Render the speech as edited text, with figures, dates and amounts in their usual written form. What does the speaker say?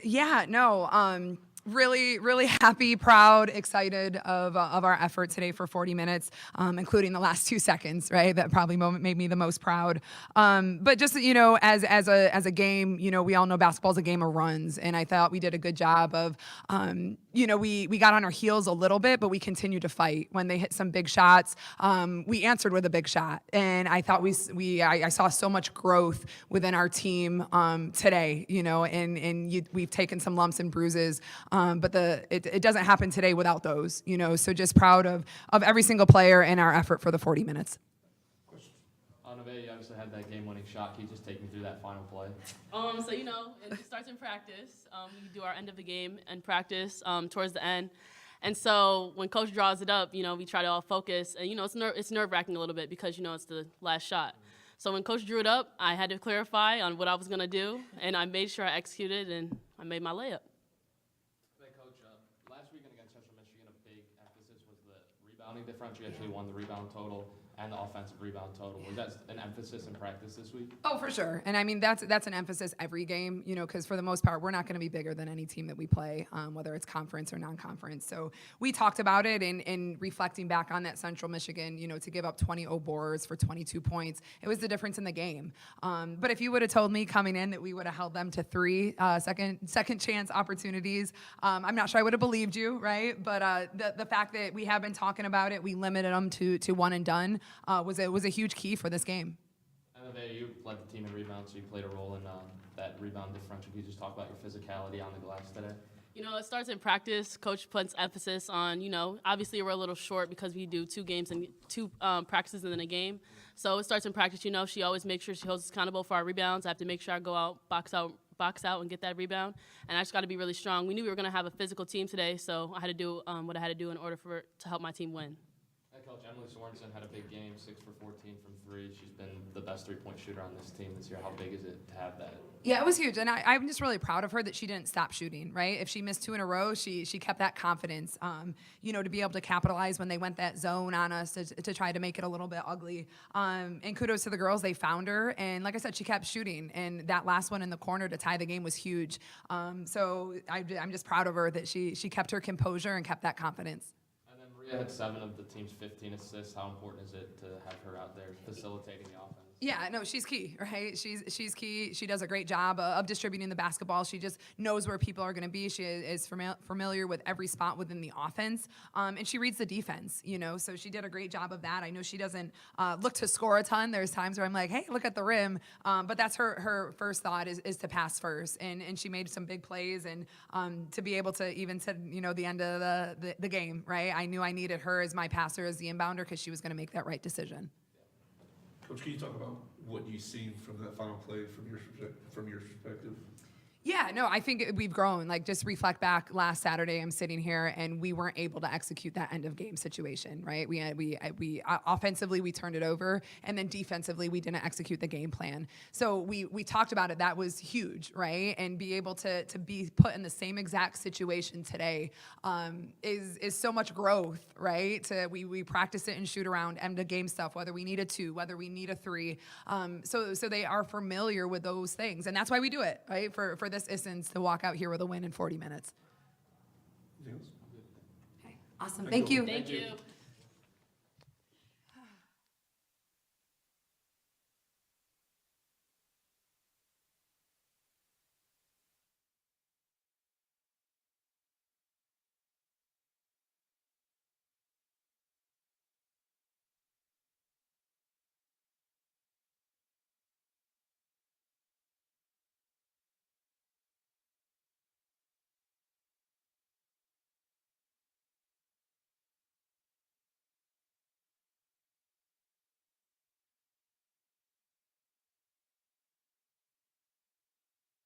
Yeah, no, really, really happy, proud, excited of our effort today for 40 minutes, including the last 2 seconds, right? That probably moment made me the most proud. But just, as a game, we all know basketball's a game of runs, and I thought we did a good job of, we got on our heels a little bit, but we continued to fight. When they hit some big shots, we answered with a big shot, and I thought I saw so much growth within our team today, and we've taken some lumps and bruises. But it doesn't happen today without those, so just proud of every single player and our effort for the 40 minutes. Neve, you obviously had that game-winning shot. Can you just take me through that final play? So, it starts in practice. We do our end of the game in practice towards the end. And so when Coach draws it up, we try to all focus. And, it's nerve-wracking a little bit because, it's the last shot. So when Coach drew it up, I had to clarify on what I was going to do, and I made sure I executed, and I made my layup. Differential. You actually won the rebound total and the offensive rebound total. Was that an emphasis in practice this week? Oh, for sure. And I mean, that's an emphasis every game, because for the most part, we're not going to be bigger than any team that we play, whether it's conference or non-conference. So we talked about it and reflecting back on that Central Michigan, to give up 20 O'Boers for 22 points. It was the difference in the game. But if you would have told me coming in that we would have held them to 3 second chance opportunities, I'm not sure I would have believed you, right? But the fact that we have been talking about it, we limited them to one and done. Was a huge key for this game. And you led the team in rebounds, so you played a role in that rebound differential. Can you just talk about your physicality on the glass today? It starts in practice. Coach puts emphasis on, obviously we're a little short because we do 2 games and 2 practices and then a game. So it starts in practice. She always makes sure she holds us accountable for our rebounds. I have to make sure I go out, box out and get that rebound. And I just got to be really strong. We knew we were going to have a physical team today, so I had to do what I had to do in order to help my team win. Coach, Emily Sorensen had a big game, 6 for 14 from 3. She's been the best three-point shooter on this team this year. How big is it to have that? Yeah, it was huge, and I'm just really proud of her that she didn't stop shooting, right? If she missed 2 in a row, she kept that confidence, to be able to capitalize when they went that zone on us to try to make it a little bit ugly. And kudos to the girls, they found her, and like I said, she kept shooting, and that last one in the corner to tie the game was huge. So I'm just proud of her that she kept her composure and kept that confidence. Maria had 7 of the team's 15 assists. How important is it to have her out there facilitating the offense? Yeah, no, she's key, right? She's key. She does a great job of distributing the basketball. She just knows where people are going to be. She is familiar with every spot within the offense, and she reads the defense, so she did a great job of that. I know she doesn't look to score a ton. There's times where I'm like, hey, look at the rim, but that's her first thought is to pass first, and she made some big plays, and to be able to even to, the end of the game, right? I knew I needed her as my passer, as the inbounder, because she was going to make that right decision. Coach, can you talk about what you've seen from that final play from your perspective? Yeah, no, I think we've grown. Like, just reflect back last Saturday, I'm sitting here and we weren't able to execute that end of game situation, right? We offensively, we turned it over, and then defensively, we didn't execute the game plan. So we talked about it. That was huge, right? And be able to be put in the same exact situation today is so much growth, right? We practice it and shoot around end of game stuff, whether we need a 2, whether we need a 3. So they are familiar with those things, and that's why we do it, right? For this instance, to walk out here with a win in 40 minutes. Anything else? Okay. Awesome. Thank you. Thank you.